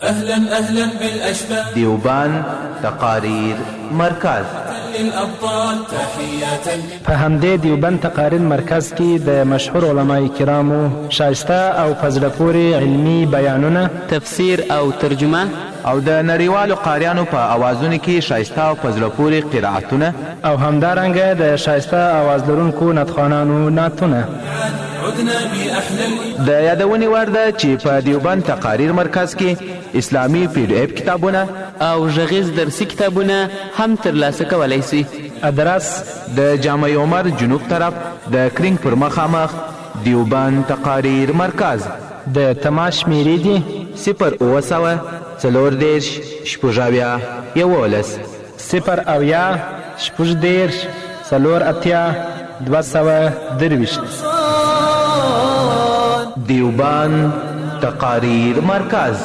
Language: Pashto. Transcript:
أهلا أهلا بالأشباب دیوبان تقاریر مرکز. للأبطال تحية په همدې دیوبند تقاریر مرکز کې د مشهور علماء کرامو شایسته او په زړه پورې علمي بیانونه، تفسیر او ترجمه، او د نړیوالو قاریانو په اوازونو کې شایسته او په زړه پورې قرائتونه، او همدارنګه د شایسته اواز لرونکو نطخوانانو نعتونه. عدنا بأحلى د یادونې وړ ده چې په دیوبند تقاریر مرکز کې اسلامي PDF کتابونه او غږیز درسي کتابونه هم ترلاسه کولی شي. ادرس د جامع عمر جنوب طرف د کرینګ پر مخامخ دیوبند تقاریر مرکز. د تماس شمیرې دي 0900 40 شپږاویا 11 0 شپږدېرش 4 223. دیوبند تقاریر مرکز.